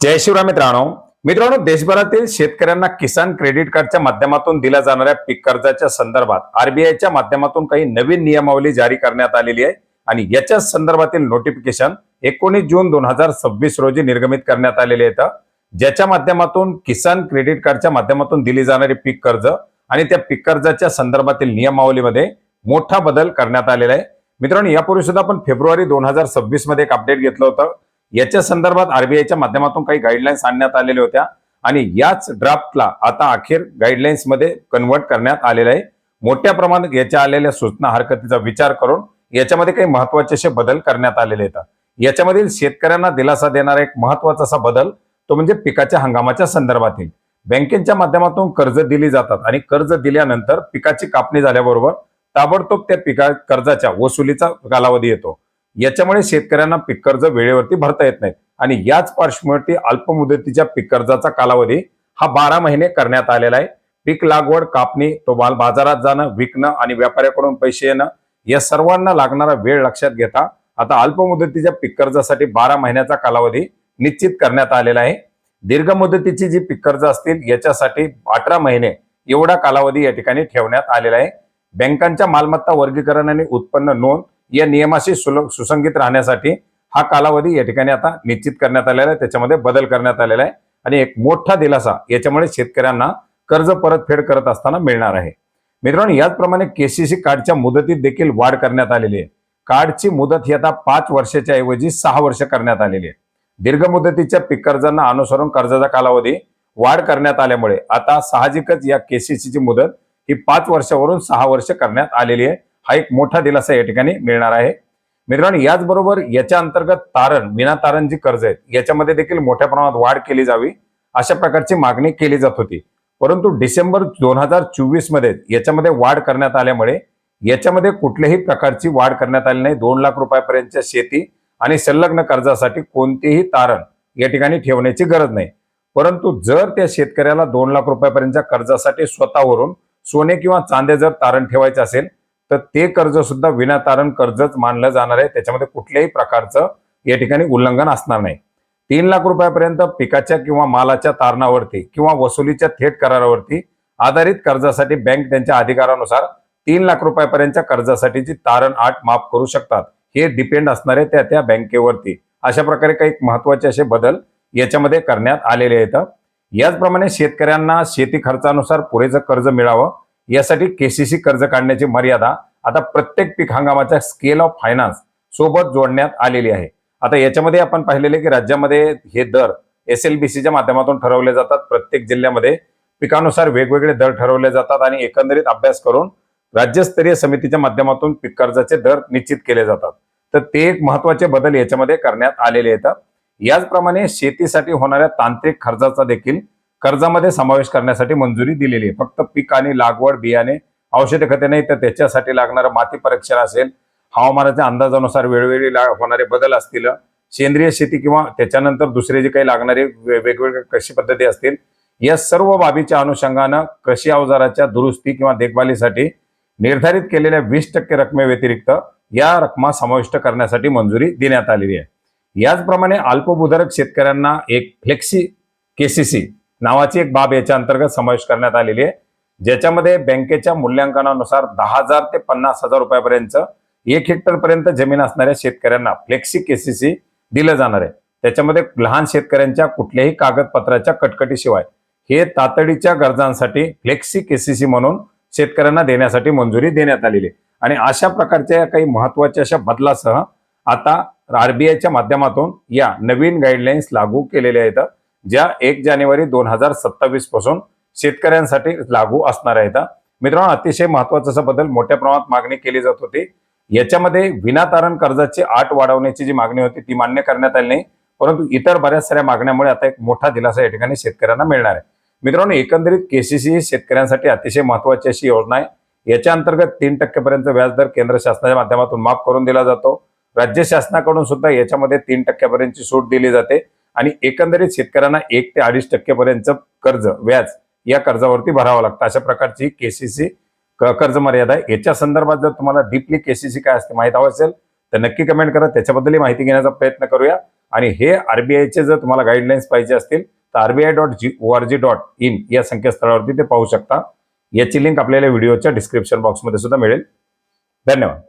जय शिवराय मित्रांनो देशभरातील शेतकऱ्यांना किसान क्रेडिट कार्डच्या माध्यमातून दिल्या जाणाऱ्या पीक कर्जाच्या संदर्भात आरबीआयच्या माध्यमातून काही नवीन नियमावली जारी करण्यात आलेली आहे आणि याच्या संदर्भातील नोटिफिकेशन 19 जून 2026 रोजी निर्गमित करण्यात आलेले आहेत, ज्याच्या माध्यमातून किसान क्रेडिट कार्डच्या माध्यमातून दिली जाणारी पीक कर्ज आणि त्या पीक कर्जाच्या संदर्भातील नियमावलीमध्ये मोठा बदल करण्यात आलेला आहे। मित्रांनो, यापूर्वी सुद्धा आपण फेब्रुवारी 2026 मध्ये एक अपडेट घेतलं होतं। याच्या संदर्भात आरबीआयच्या माध्यमातून काही गाईडलाईन्स आणण्यात आलेल्या होत्या आणि याच ड्राफ्टला आता अखेर गाईडलाईन्स मध्ये कन्वर्ट करण्यात आलेलं आहे। मोठ्या प्रमाणात याच्या आलेल्या सूचना हरकतीचा विचार करून याच्यामध्ये काही महत्त्वाचे असे बदल करण्यात आलेले आहेत। याच्यामधील शेतकऱ्यांना दिलासा देणारा एक महत्त्वाचा असा बदल तो म्हणजे पिकाच्या हंगामाच्या संदर्भातील बँकेच्या माध्यमातून कर्ज दिली जातात आणि कर्ज दिल्यानंतर पिकाची कापणी झाल्याबरोबर ताबडतोब त्या पिका कर्जाच्या वसुलीचा कालावधी येतो। याच्यामुळे शेतकऱ्यांना पीक कर्ज वेळेवरती भरता येत नाही आणि याच पार्श्वभूमीवरती अल्पमुदतीच्या पीक कर्जाचा कालावधी हा 12 महिने करण्यात आलेला आहे। पीक लागवड, कापणी, तो माल बाजारात जाणं, विकणं आणि व्यापाऱ्याकडून पैसे येणं या सर्वांना लागणारा वेळ लक्षात घेता आता अल्पमुदतीच्या पीक कर्जासाठी 12 महिन्याचा कालावधी निश्चित करण्यात आलेला आहे। दीर्घ मुदतीची जी पीक कर्ज असतील याच्यासाठी 18 महिने एवढा कालावधी या ठिकाणी ठेवण्यात आलेला आहे। बँकांच्या मालमत्ता वर्गीकरण आणि उत्पन्न नोंद या नियमाशी सुसंगत राहण्यासाठी हा कालावधी या ठिकाणी आता निश्चित करण्यात आलेला आहे, त्याच्यामध्ये बदल करण्यात आलेला आहे आणि एक मोठा दिलासा याच्यामुळे शेतकऱ्यांना कर्ज परतफेड करत असताना मिळणार आहे। मित्रांनो, याचप्रमाणे केसीसी कार्डच्या मुदतीत देखील वाढ करण्यात आलेली आहे। कार्डची मुदत ही आता 5 वर्षाच्या ऐवजी 6 वर्ष करण्यात आलेली आहे। दीर्घ मुदतीच्या पीक कर्जांना अनुसरून कर्जाचा कालावधी वाढ करण्यात आल्यामुळे आता साहजिकच या केसीसीची मुदत ही 5 वर्षावरून 6 वर्ष करण्यात आलेली आहे। हा एक मोठा दिलासा या ठिकाणी मिळणार आहे। मित्रांनो, याचबरोबर याच्या अंतर्गत तारण, विना तारण जी कर्ज आहेत याच्यामध्ये देखील मोठ्या प्रमाणात वाढ केली जावी अशा प्रकारची मागणी केली जात होती, परंतु डिसेंबर 2024 मध्ये याच्यामध्ये वाढ करण्यात आल्यामुळे याच्यामध्ये कुठल्याही प्रकारची वाढ करण्यात आली नाही। 2 लाख रुपयापर्यंतच्या शेती आणि संलग्न कर्जासाठी कोणतेही तारण या ठिकाणी ठेवण्याची गरज नाही, परंतु जर त्या शेतकऱ्याला 2 लाख रुपयापर्यंतच्या कर्जासाठी स्वतःवरून सोने किंवा चांदी जर तारण ठेवायचे असेल तर ते कर्ज सुद्धा विनातारण कर्जच मानलं जाणार आहे। त्याच्यामध्ये कुठल्याही प्रकारचं या ठिकाणी उल्लंघन असणार नाही। 3 लाख रुपयापर्यंत पिकाच्या किंवा मालाच्या तारणावरती किंवा वसुलीच्या थेट करारावरती आधारित कर्जासाठी बँक त्यांच्या अधिकारानुसार 3 लाख रुपयापर्यंतच्या कर्जासाठीची तारण अट माफ करू शकतात। हे डिपेंड असणार आहे त्या बँकेवरती। अशा प्रकारे काही महत्त्वाचे असे बदल याच्यामध्ये करण्यात आलेले आहेत। याचप्रमाणे शेतकऱ्यांना शेती खर्चानुसार पुरेसं कर्ज मिळावं यासाठी केसीसी कर्ज काढण्याची मर्यादा आता प्रत्येक पीक हंगामाच्या स्केल ऑफ फायनान्स सोबत जोडण्यात आलेली आहे। आता याच्यामध्ये आपण पाहिलेले की राज्यामध्ये हे दर एसएलबीसीच्या माध्यमातून ठरवले जातात। प्रत्येक जिल्ह्यामध्ये पिकानुसार वेगवेगळे दर ठरवले जातात आणि एकंदरीत अभ्यास करून राज्यस्तरीय समितीच्या माध्यमातून पीक कर्जाचे दर निश्चित केले जातात। तर ते एक महत्त्वाचे बदल याच्यामध्ये करण्यात आलेले आहेत। याचप्रमाणे शेतीसाठी होणाऱ्या तांत्रिक खर्चाचा देखील कर्जामध्ये समावेश करण्यासाठी मंजुरी दिलेली आहे। फक्त पीक आणि लागवड, बियाणे, औषध खते नाही तर त्याच्यासाठी लागणारं माती परीक्षण असेल, हवामानाच्या अंदाजानुसार वेळोवेळी होणारे बदल असतील, सेंद्रिय शेती किंवा त्याच्यानंतर दुसरे जे काही लागणारे वेगवेगळ्या कृषी पद्धती असतील, या सर्व बाबीच्या अनुषंगानं कृषी अवजाराच्या दुरुस्ती किंवा देखभालीसाठी निर्धारित केलेल्या 20% रकमेव्यतिरिक्त या रकमा समाविष्ट करण्यासाठी मंजुरी देण्यात आलेली आहे। याचप्रमाणे अल्पभूधारक शेतकऱ्यांना एक फ्लेक्सी केसीसी नावाची एक बाब याच्या अंतर्गत समावेश करण्यात आलेली आहे, ज्याच्यामध्ये बँकेच्या मूल्यांकनानुसार 10,000 ते 50,000 रुपयापर्यंत 1 हेक्टर पर्यंत जमीन असणाऱ्या शेतकऱ्यांना फ्लेक्सी केसीसी दिलं जाणार आहे। त्याच्यामध्ये लहान शेतकऱ्यांच्या कुठल्याही कागदपत्राच्या कटकटीशिवाय हे तातडीच्या गरजांसाठी फ्लेक्सी केसीसी म्हणून शेतकऱ्यांना देण्यासाठी मंजुरी देण्यात आलेली आहे। आणि अशा प्रकारच्या काही महत्त्वाच्या अशा बदलासह आता आरबीआयच्या माध्यमातून या नवीन गाईडलाईन्स लागू केलेल्या आहेत, ज्या 1 जानेवारी 2027 पासून शेतकऱ्यांसाठी लागू असणार आहेत। मित्रांनो, अतिशय महत्त्वाचा असा बदल मोठ्या प्रमाणात मागणी केली जात होती। याच्यामध्ये विनातारण कर्जाची अट वाढवण्याची जी मागणी होती ती मान्य करण्यात आली नाही, परंतु इतर बऱ्याच साऱ्या मागण्यामुळे आता एक मोठा दिलासा या ठिकाणी शेतकऱ्यांना मिळणार आहे। मित्रांनो, एकंदरीत केसीसी शेतकऱ्यांसाठी अतिशय महत्त्वाची अशी योजना आहे। याच्या अंतर्गत 3% पर्यंत व्याजदर केंद्र शासनाच्या माध्यमातून माफ करून दिला जातो। राज्य शासनाकडून सुद्धा याच्यामध्ये 3% पर्यंतची सूट दिली जाते आणि एकंदरीत शेतकऱ्यांना 1 ते 2.5% पर्यंत कर्ज व्याज या कर्जावरती भरावं लागतं। अशा प्रकारची केसीसी कर्ज मर्यादा आहे। याच्या संदर्भात जर तुम्हाला डीपली केसीसी काय असते माहित हवं असेल तर नक्की कमेंट करा, त्याच्याबद्दल माहिती घेण्याचा प्रयत्न करूया। आणि हे आरबीआयचे जर तुम्हाला गाईडलाईन्स पाहिजे असतील तर rbi.org.in या संकेतस्थळावरती ते पाहू शकता. याची लिंक आपल्याला व्हिडिओच्या डिस्क्रिप्शन बॉक्समध्ये सुद्धा मिळेल. धन्यवाद.